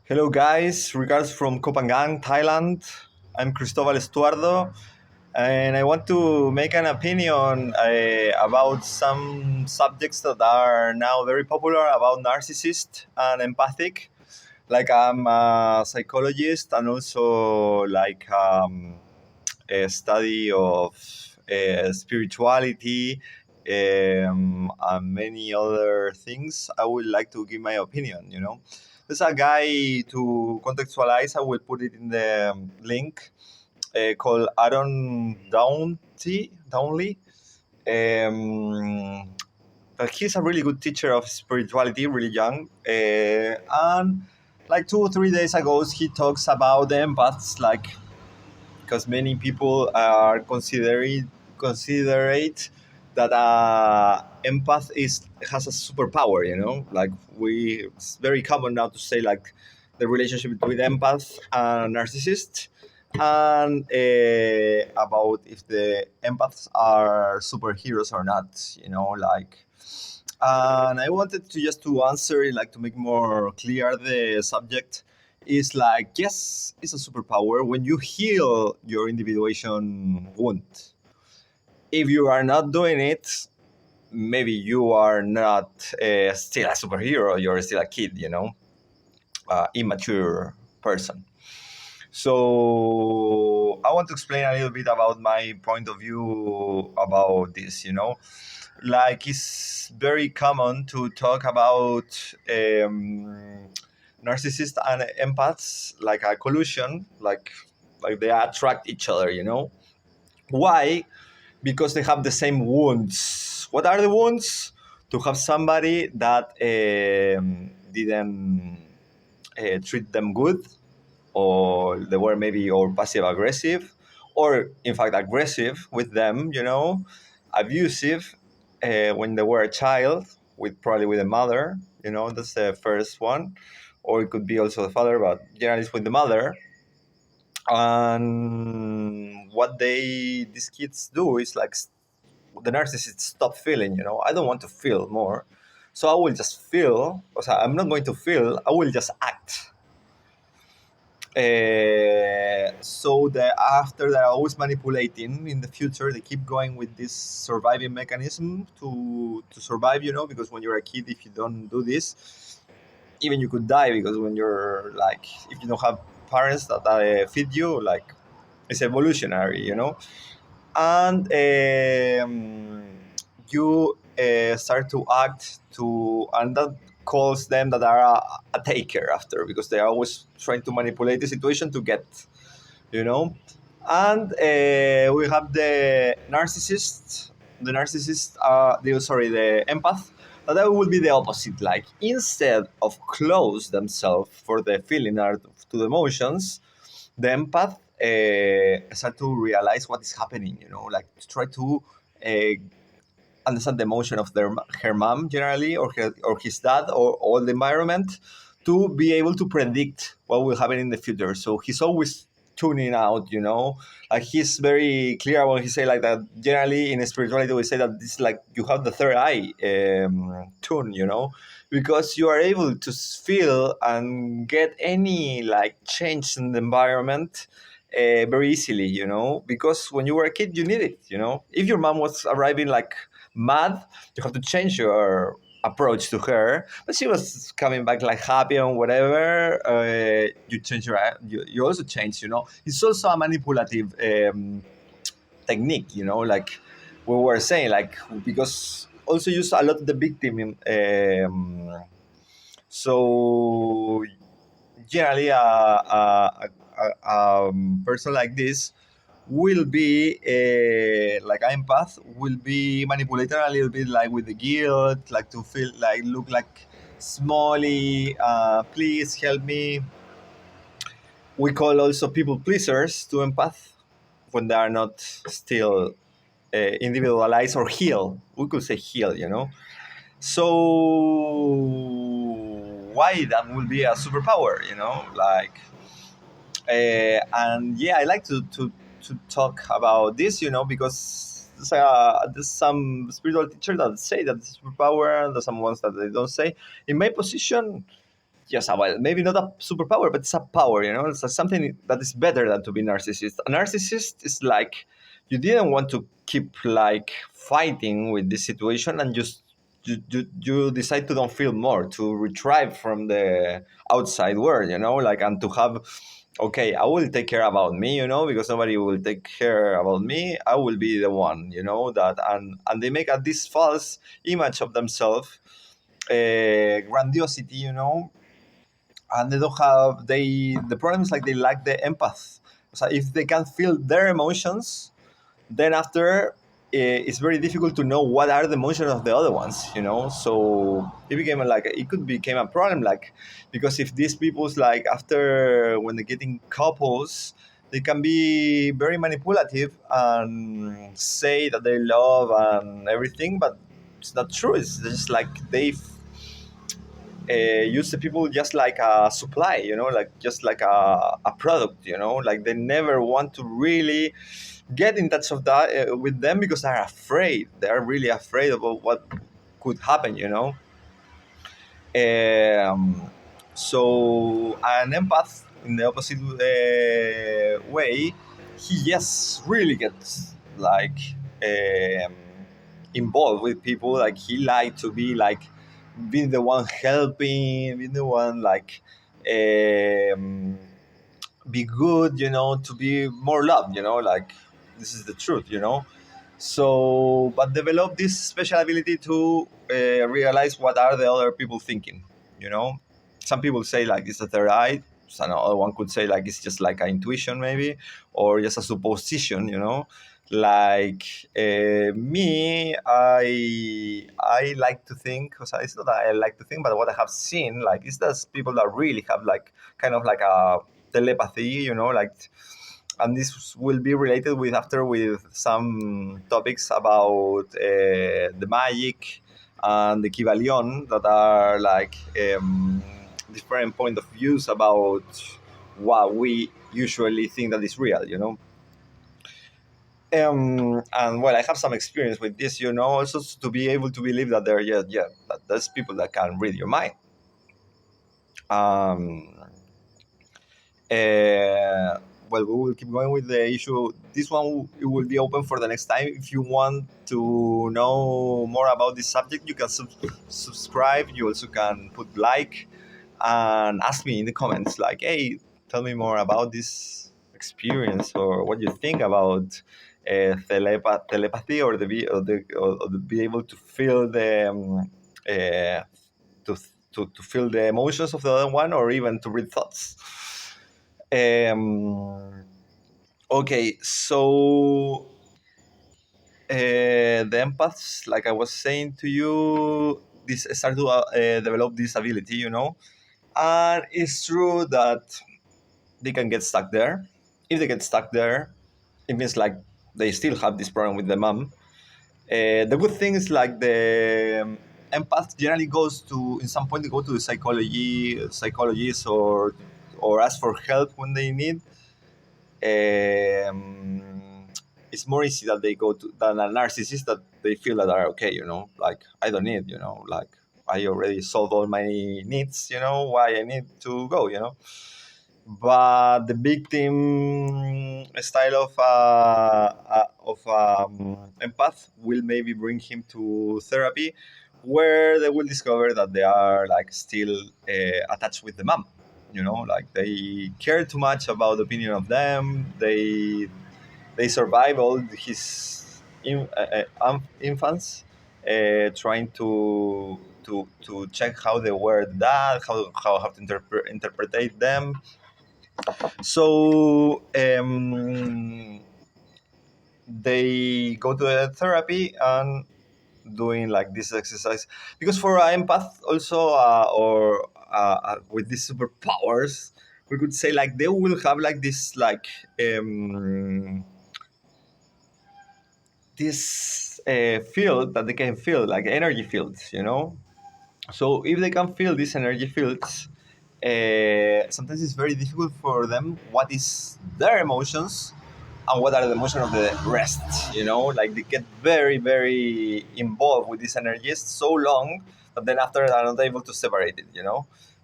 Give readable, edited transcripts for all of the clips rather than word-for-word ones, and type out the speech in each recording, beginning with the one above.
Hello, guys. Regards from Kopangang, Thailand. I'm Cristobal Estuardo, and I want to make an opinion about some subjects that are now very popular about narcissist and empathic. Like I'm a psychologist and also like a study of spirituality and many other things. I would like to give my opinion. There's a guy to contextualize. I will put it in the link called Aaron Downley. Um, but he's a really good teacher of spirituality, really young. And like 2 or 3 days ago, he talks about the empaths, like because many people are considerate that empath has a superpower. Like it's very common now to say like the relationship between empath and narcissist, and about if the empaths are superheroes or not. Like. And I wanted to just to answer it, like to make more clear the subject is like, yes, it's a superpower when you heal your individuation wound. If you are not doing it, maybe you are not still a superhero, you're still a kid, immature person. So I want to explain a little bit about my point of view about this. Like it's very common to talk about narcissists and empaths like a collusion, like they attract each other. Why? Because they have the same wounds. What are the wounds? To have somebody that didn't treat them good, or they were maybe or passive aggressive, or in fact aggressive with them, abusive when they were a child, with probably with the mother. That's the first one, or it could be also the father, but generally it's with the mother. And what these kids do is like the narcissists stop feeling. I don't want to feel more, so I will just feel. I'm not going to feel. I will just act. So that after they're always manipulating in the future, they keep going with this surviving mechanism to survive. Because when you're a kid, if you don't do this, even you could die, because when you're like, if you don't have parents that feed you, like it's evolutionary. And you start to act to, and that calls them that are a taker after, because they are always trying to manipulate the situation to get, you know. And we have the empath, that will be the opposite. Like instead of close themselves for the feeling or to the emotions, the empath start to realize what is happening. Like to try to uh, understand the emotion of her mom generally, or his dad, or all the environment, to be able to predict what will happen in the future. So he's always tuning out. Like he's very clear when he say like that. Generally in spirituality we say that this is like you have the third eye tune. Because you are able to feel and get any like change in the environment very easily. Because when you were a kid you need it. If your mom was arriving like mad, you have to change your approach to her. But she was coming back like happy and whatever. You change you also change. It's also a manipulative technique. Like we were saying, like because also use a lot of the victim. So generally, a person like this will be like empath, will be manipulated a little bit, like with the guilt, like to feel like look like smally, please help me. We call also people pleasers to empath when they are not still individualized or heal. We could say heal. So why that will be a superpower? Like and yeah, I like to talk about this, because there's some spiritual teachers that say that it's superpower, and there's some ones that they don't say. In my position, Yes, well, maybe not a superpower, but it's a power. It's something that is better than to be narcissist. A narcissist is like you didn't want to keep like fighting with this situation, and just you decide to don't feel more, to retrieve from the outside world, like, and to have, okay, I will take care about me, because nobody will take care about me. I will be the one, that, and they make a this false image of themselves, grandiosity, and they don't have, the problem is like they lack the empath. So if they can feel their emotions, then after, it's very difficult to know what are the emotions of the other ones, so it could become a problem, like, because if these people's, like, after when they get in couples, they can be very manipulative and say that they love and everything, but it's not true. It's just like they use the people just like a supply, like just like a product, like they never want to really get in touch of that, with them, because they're afraid. They're really afraid about what could happen, Um, so an empath, in the opposite way, he just really gets like, um, involved with people. Like he like to be like being the one helping, being the one like, um, be good, to be more loved, like this is the truth, so, but develop this special ability to realize what are the other people thinking. You know, some people say like it's a third eye. So another one could say like it's just like an intuition, maybe, or just a supposition. Like, me, I like to think. Because it's not that I like to think, but what I have seen, like, is that people that really have like kind of like a telepathy. Like, and this will be related with after with some topics about the magic and the Kybalion, that are like, different point of views about what we usually think that is real, and well, I have some experience with this, also to be able to believe that that there's people that can read your mind. um, well, we will keep going with the issue. This one, it will be open for the next time. If you want to know more about this subject, you can subscribe. You also can put like and ask me in the comments, like, hey, tell me more about this experience, or what you think about telepathy, or the be able to feel the, uh, to, to feel the emotions of the other one, or even to read thoughts. Um, okay, so, the empaths, like I was saying to you, this start to develop this ability, and it's true that they can get stuck there. If they get stuck there, it means like they still have this problem with the mom. The good thing is like the, empath generally goes to, in some point they go to the psychologist, or ask for help when they need. um, it's more easy that they go to than a narcissist, that they feel that are okay, like I don't need, like I already solved all my needs, why I need to go, but the victim style of empath will maybe bring him to therapy, where they will discover that they are like still attached with the mom. Like they care too much about the opinion of them. They survive all his infants, trying to check how they were that, how have to interpret them. So, they go to a therapy and doing like this exercise, because for an empath also, or with these superpowers, we could say like they will have like this, like, this field that they can feel, like energy fields, so if they can feel these energy fields, sometimes it's very difficult for them what is their emotions and what are the emotions of the rest. Like they get very, very involved with these energies so long that then after they're not able to separate it.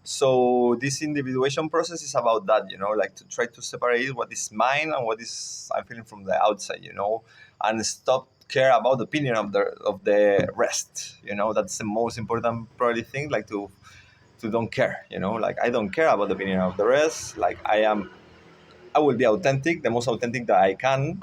So this individuation process is about that, like to try to separate what is mine and what is I'm feeling from the outside, and stop care about the opinion of the rest. That's the most important probably thing, like to don't care, like I don't care about the opinion of the rest. Like I will be authentic, the most authentic that I can,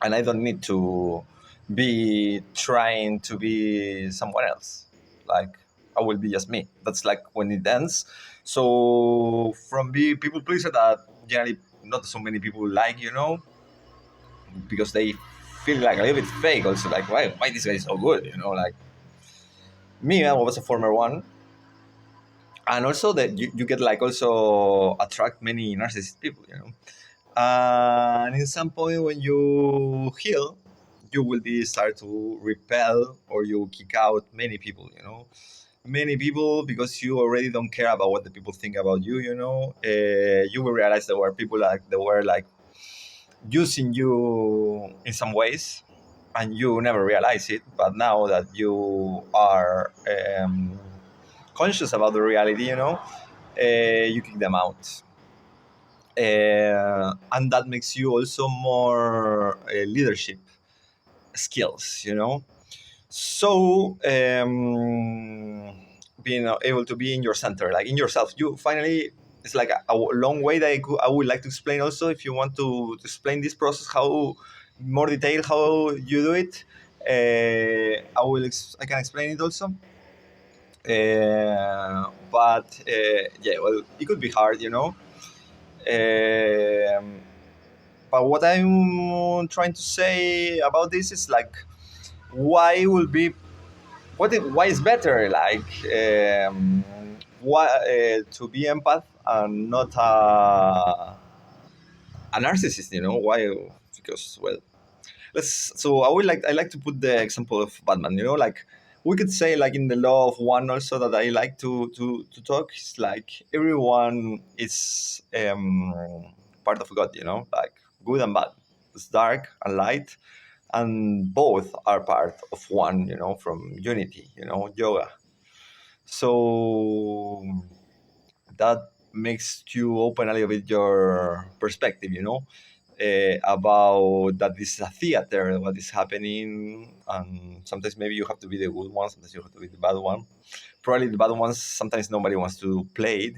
and I don't need to be trying to be someone else. Like I will be just me. That's like when it ends. So from be people pleaser that generally not so many people like, because they feel like a little bit fake. Also, like why this guy is so good, like me. I was a former one, and also that you get like also attract many narcissist people, and in some point when you heal, you will be start to repel or you kick out many people, many people, because you already don't care about what the people think about you. You will realize there were people like they were like using you in some ways, and you never realize it. But now that you are conscious about the reality, you kick them out, and that makes you also more leadership skills, so being able to be in your center, like in yourself, you finally, it's like a long way that I would like to explain also, if you want to explain this process, how more detail how you do it. I can explain it also, but yeah, well, it could be hard, um, but what I'm trying to say about this is like, why will be why is better, like why to be empath and not a narcissist, why? Because, well, let's so I like to put the example of Batman, like we could say, like in the law of one also, that I like to talk, is like everyone is part of God, like good and bad, it's dark and light, and both are part of one, from unity, yoga. So that makes you open a little bit your perspective, about that this is a theater, what is happening, and sometimes maybe you have to be the good one, sometimes you have to be the bad one. Probably the bad ones, sometimes nobody wants to play it,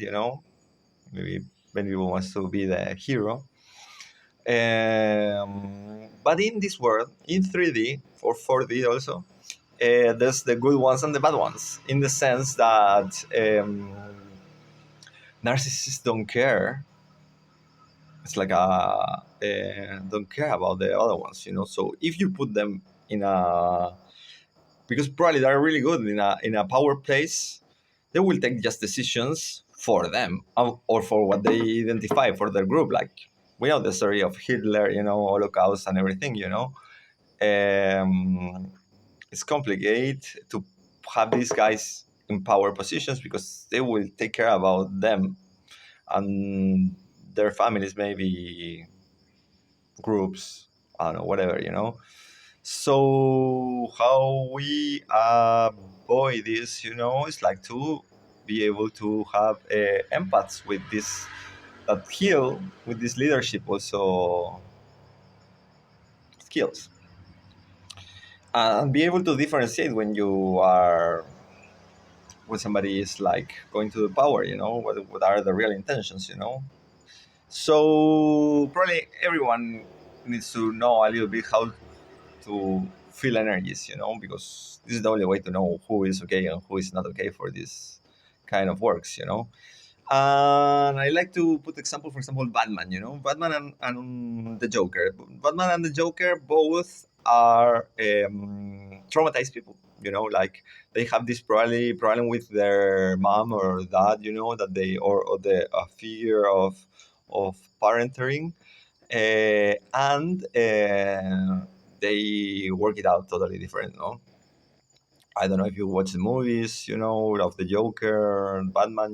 maybe many people wants to be the hero. But in this world, in 3D or 4D also, there's the good ones and the bad ones, in the sense that narcissists don't care. It's like don't care about the other ones, So if you put them in a, because probably they're really good in a power place, they will take just decisions for them, or for what they identify for their group. Like we know the story of Hitler, Holocaust and everything, Um, it's complicated to have these guys in power positions because they will take care about them and their families, maybe groups, I don't know, whatever, So how we avoid this, is like to be able to have empaths with this, that heal with this leadership also skills, and be able to differentiate when somebody is like going to the power, what are the real intentions, So probably everyone needs to know a little bit how to feel energies, because this is the only way to know who is okay and who is not okay for this kind of works, And I like to put example, for example, Batman, Batman and the Joker. Batman and the Joker both are traumatized people, like they have this probably problem with their mom or dad, that they, or the fear of parenting, and they work it out totally different, no? I don't know if you watch the movies, of the Joker and Batman,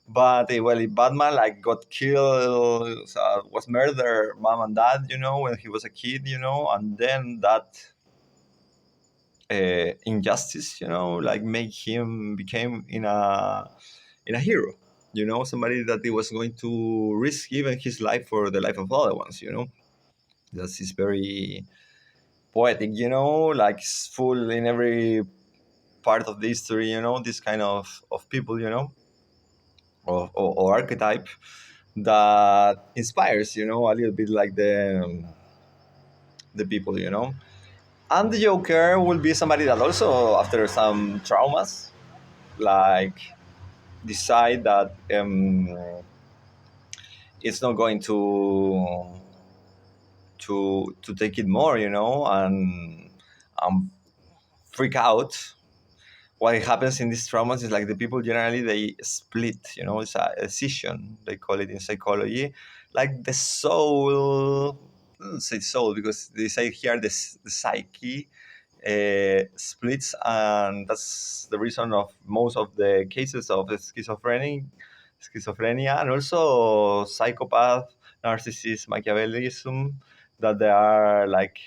but well, if Batman like got killed, was murdered, mom and dad, when he was a kid, and then that injustice, like make him became in a in a hero. Somebody that he was going to risk even his life for the life of other ones. That is very poetic. Like it's full in every part of the history. This kind of people. Or archetype that inspires. A little bit like the people. And the Joker will be somebody that also, after some traumas, like decide that it's not going to take it more, and freak out. What happens in these traumas is like the people generally they split. It's a scission they call it in psychology, like the soul. I don't say soul because they say here the psyche splits, and that's the reason of most of the cases of schizophrenia, and also psychopath, narcissism, Machiavellism, that they are like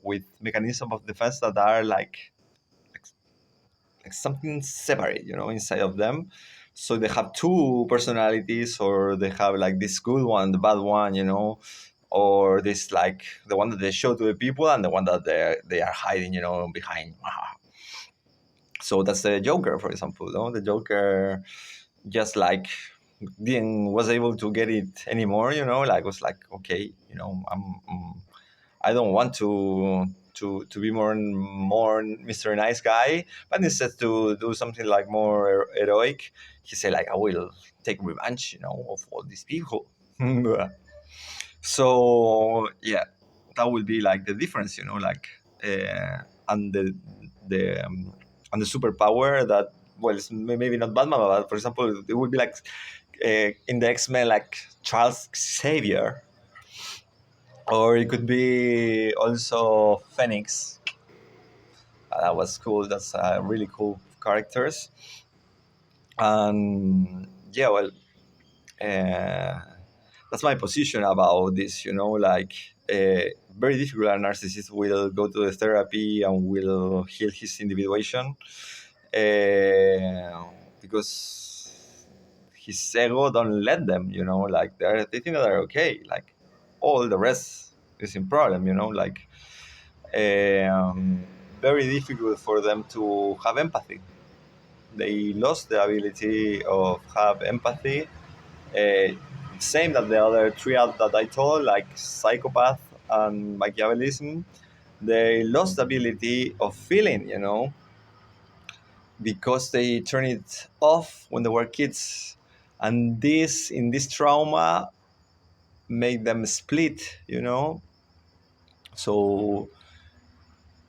with mechanism of defense that are like something separate, inside of them. So they have two personalities, or they have like this good one, the bad one, or this like the one that they show to the people and the one that they are hiding, behind. So that's the Joker, for example. No? The Joker just like didn't was able to get it anymore. Like was like okay, I don't want to be more Mr. Nice Guy, but instead to do something like more heroic, he said like I will take revenge, of all these people. So yeah, that will be like the difference, like and the and the superpower that well, it's maybe not Batman, but for example, it would be like in the X-Men, like Charles Xavier, or it could be also Phoenix. That was cool. That's really cool characters. And yeah, well, uh, that's my position about this. Like very difficult. A narcissist will go to the therapy and will heal his individuation because his ego don't let them. Like they think that they're okay. Like all the rest is in problem. Like um, very difficult for them to have empathy. They lost the ability of have empathy. Uh, Same that the other triad that I told, like psychopath and Machiavellism, they lost the ability of feeling, because they turned it off when they were kids, and this in this trauma made them split, So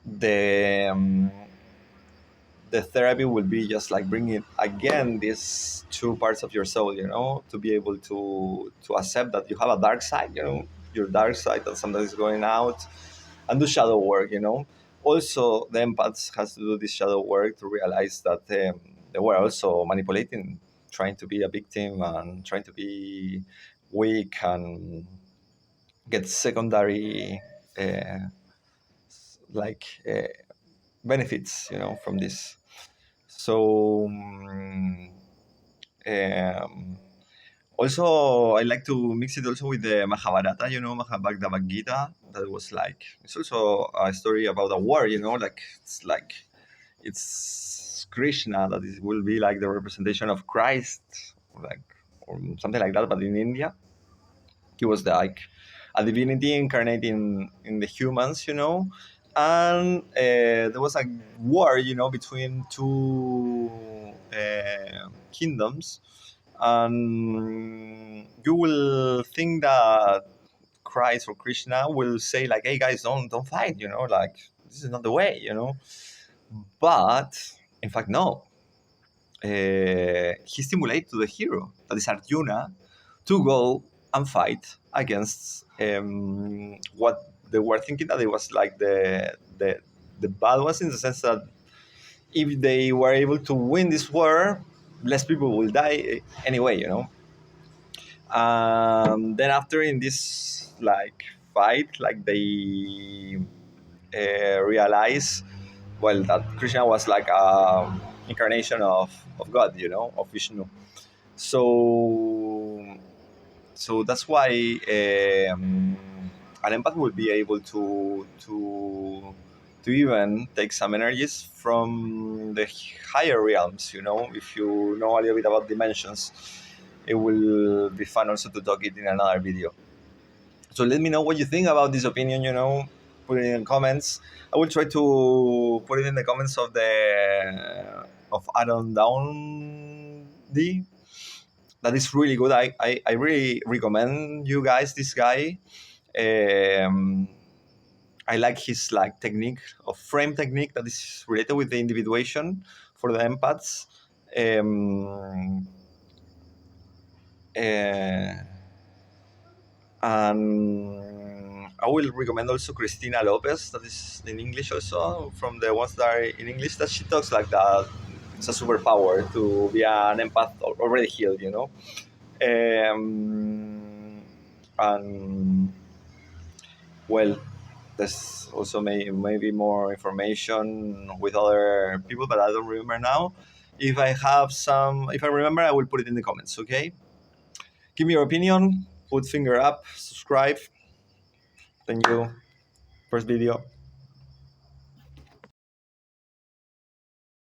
the the therapy will be just like bringing again these two parts of your soul, to be able to accept that you have a dark side, your dark side that sometimes is going out, and do shadow work, Also, the empaths has to do this shadow work to realize that they were also manipulating, trying to be a victim and trying to be weak and get secondary uh, like benefits, from this. So um, also I like to mix it also with the Mahabharata, Bhagavad Gita. That was like it's also a story about a war, like it's Krishna that is, will be like the representation of Christ, like or something like that, but in India he was like a divinity incarnate in the humans, and there was a war, between two kingdoms, and you will think that Christ or Krishna will say like, "Hey guys, don't fight," like this is not the way, But in fact, no. He stimulated to the hero, that is Arjuna, to go and fight against what they were thinking that it was like the bad ones, in the sense that if they were able to win this war, less people will die anyway, Then after in this like fight, like they realize, well, that Krishna was like incarnation of God, of Vishnu. So that's why an empath will be able to even take some energies from the higher realms. If you know a little bit about dimensions, it will be fun also to talk it in another video. So let me know what you think about this opinion. Put it in comments. I will try to put it in the comments of Adam Down D. That is really good. I really recommend you guys this guy. um, I like his technique of frame technique that is related with the individuation for the empaths. um, uh, and I will recommend also Cristina Lopez, that is in English also, from the ones that are in English, that she talks like that. It's a superpower to be an empath already healed. Um, and well, there's also maybe more information with other people, but I don't remember now. If I remember, I will put it in the comments. Okay, give me your opinion. Put finger up, subscribe. Thank you. First video.